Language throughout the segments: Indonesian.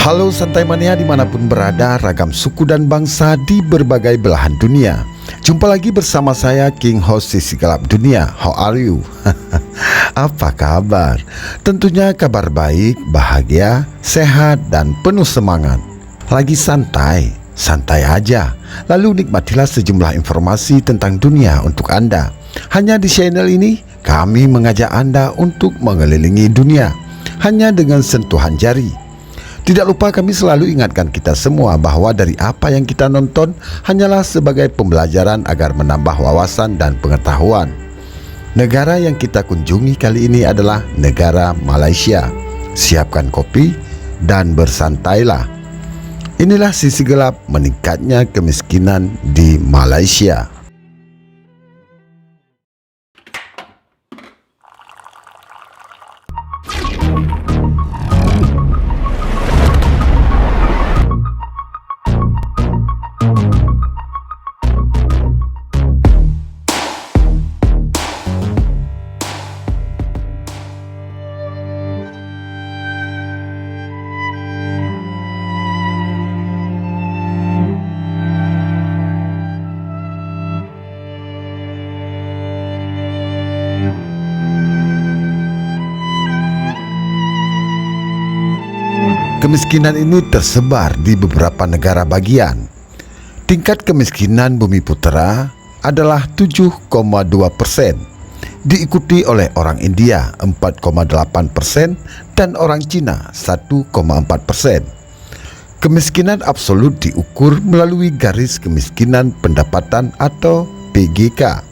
Halo Santai Mania dimanapun berada, ragam suku dan bangsa di berbagai belahan dunia. Jumpa lagi bersama saya King Host Sisi Gelap Dunia. How are you? Apa kabar? Tentunya kabar baik, bahagia, sehat, dan penuh semangat. Lagi santai, santai aja. Lalu nikmatilah sejumlah informasi tentang dunia untuk Anda. Hanya di channel ini, kami mengajak Anda untuk mengelilingi dunia hanya dengan sentuhan jari. Tidak lupa kami selalu ingatkan kita semua bahwa dari apa yang kita nonton hanyalah sebagai pembelajaran agar menambah wawasan dan pengetahuan. Negara yang kita kunjungi kali ini adalah negara Malaysia. Siapkan kopi dan bersantailah. Inilah sisi gelap meningkatnya kemiskinan di Malaysia. Kemiskinan ini tersebar di beberapa negara bagian. Tingkat kemiskinan Bumi Putera adalah 7,2%, diikuti oleh orang India 4,8% dan orang Cina 1,4%. Kemiskinan absolut diukur melalui garis kemiskinan pendapatan atau PGK.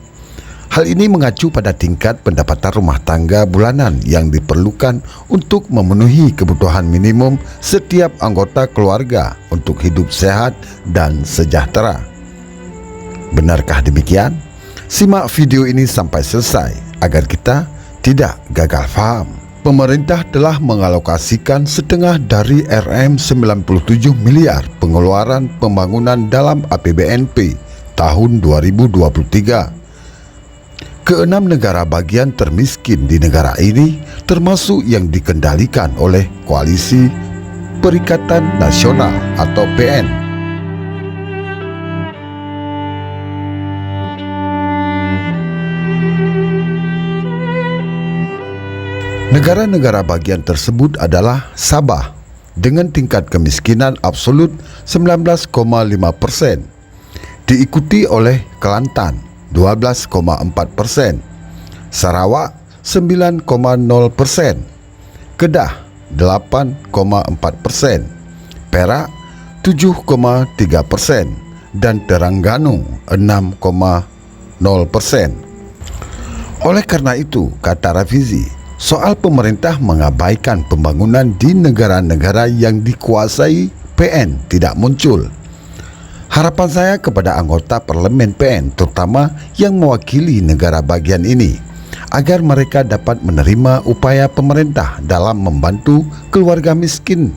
Hal ini mengacu pada tingkat pendapatan rumah tangga bulanan yang diperlukan untuk memenuhi kebutuhan minimum setiap anggota keluarga untuk hidup sehat dan sejahtera. Benarkah demikian? Simak video ini sampai selesai agar kita tidak gagal paham. Pemerintah telah mengalokasikan setengah dari Rm97 miliar pengeluaran pembangunan dalam APBNP tahun 2023. Keenam negara bagian termiskin di negara ini termasuk yang dikendalikan oleh Koalisi Perikatan Nasional atau PN. Negara-negara bagian tersebut adalah Sabah dengan tingkat kemiskinan absolut 19,5%, diikuti oleh Kelantan 12,4%, Sarawak 9,0%, Kedah 8,4%, Perak 7,3%, dan Terengganu 6,0%. Oleh karena itu, kata Rafizi, soal pemerintah mengabaikan pembangunan di negara-negara yang dikuasai PN tidak muncul. Harapan saya kepada anggota parlemen PN terutama yang mewakili negara bagian ini agar mereka dapat menerima upaya pemerintah dalam membantu keluarga miskin.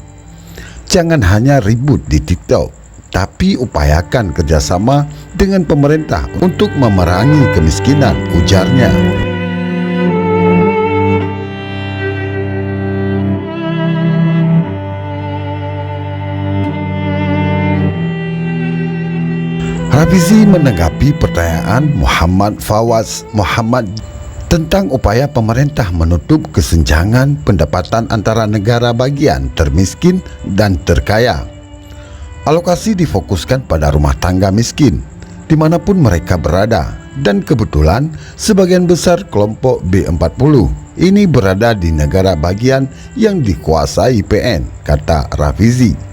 Jangan hanya ribut di TikTok, tapi upayakan kerjasama dengan pemerintah untuk memerangi kemiskinan, ujarnya. Rafizi menanggapi pertanyaan Muhammad Fawaz Muhammad tentang upaya pemerintah menutup kesenjangan pendapatan antara negara bagian termiskin dan terkaya. Alokasi difokuskan pada rumah tangga miskin, dimanapun mereka berada, dan kebetulan sebagian besar kelompok B40 ini berada di negara bagian yang dikuasai PN, kata Rafizi.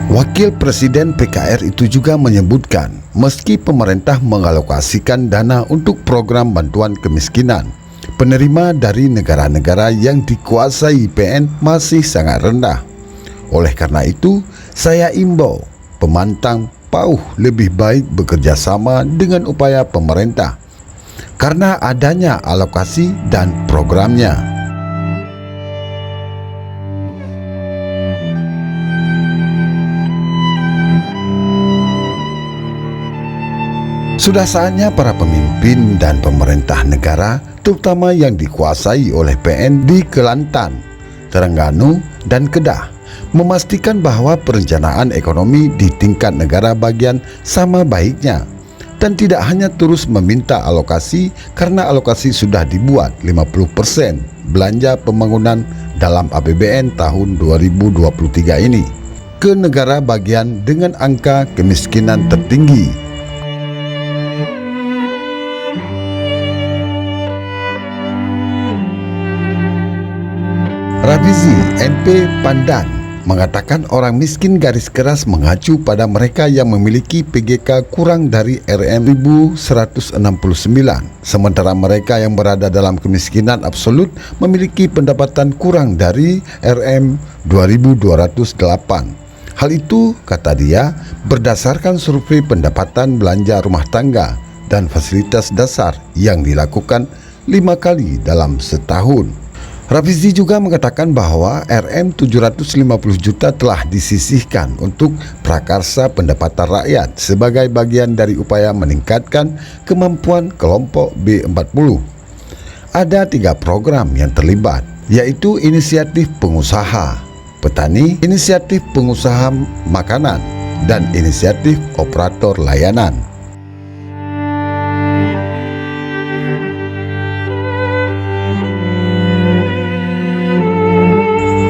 Wakil Presiden PKR itu juga menyebutkan, meski pemerintah mengalokasikan dana untuk program bantuan kemiskinan, penerima dari negara-negara yang dikuasai PN masih sangat rendah. Oleh karena itu, saya imbau pemantang pauh lebih baik bekerja sama dengan upaya pemerintah karena adanya alokasi dan programnya. Sudah saatnya para pemimpin dan pemerintah negara, terutama yang dikuasai oleh PN di Kelantan, Terengganu, dan Kedah, memastikan bahwa perencanaan ekonomi di tingkat negara bagian sama baiknya, dan tidak hanya terus meminta alokasi karena alokasi sudah dibuat 50% belanja pembangunan dalam APBN tahun 2023 ini ke negara bagian dengan angka kemiskinan tertinggi. Rafizi NP Pandan mengatakan orang miskin garis keras mengacu pada mereka yang memiliki PGK kurang dari RM1.169, sementara mereka yang berada dalam kemiskinan absolut memiliki pendapatan kurang dari RM2.208. Hal itu, kata dia, berdasarkan survei pendapatan belanja rumah tangga dan fasilitas dasar yang dilakukan 5 kali dalam setahun. Rafizi juga mengatakan bahwa RM750 juta telah disisihkan untuk prakarsa pendapatan rakyat sebagai bagian dari upaya meningkatkan kemampuan kelompok B40. Ada 3 program yang terlibat, yaitu inisiatif pengusaha, petani, inisiatif pengusaha makanan, dan inisiatif operator layanan.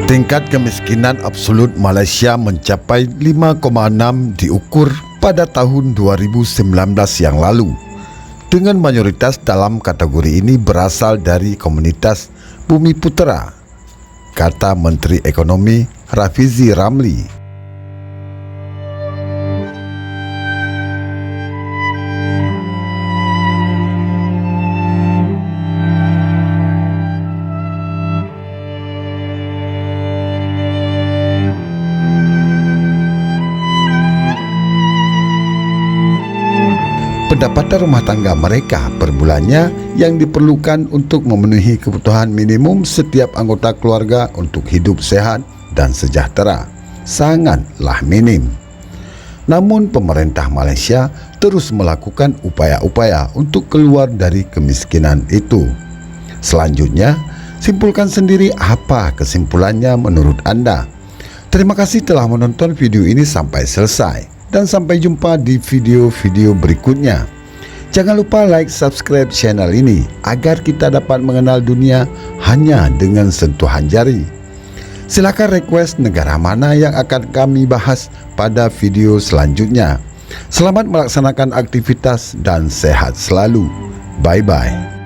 Tingkat kemiskinan absolut Malaysia mencapai 5,6 diukur pada tahun 2019 yang lalu, dengan mayoritas dalam kategori ini berasal dari komunitas Bumi Putera, kata Menteri Ekonomi Rafizi Ramli. Pendapatan rumah tangga mereka per bulannya yang diperlukan untuk memenuhi kebutuhan minimum setiap anggota keluarga untuk hidup sehat dan sejahtera sangatlah minim. Namun pemerintah Malaysia terus melakukan upaya-upaya untuk keluar dari kemiskinan itu. Selanjutnya, simpulkan sendiri apa kesimpulannya menurut Anda. Terima kasih telah menonton video ini sampai selesai. Dan sampai jumpa di video-video berikutnya. Jangan lupa like, subscribe channel ini agar kita dapat mengenal dunia hanya dengan sentuhan jari. Silakan request negara mana yang akan kami bahas pada video selanjutnya. Selamat melaksanakan aktivitas dan sehat selalu. Bye-bye.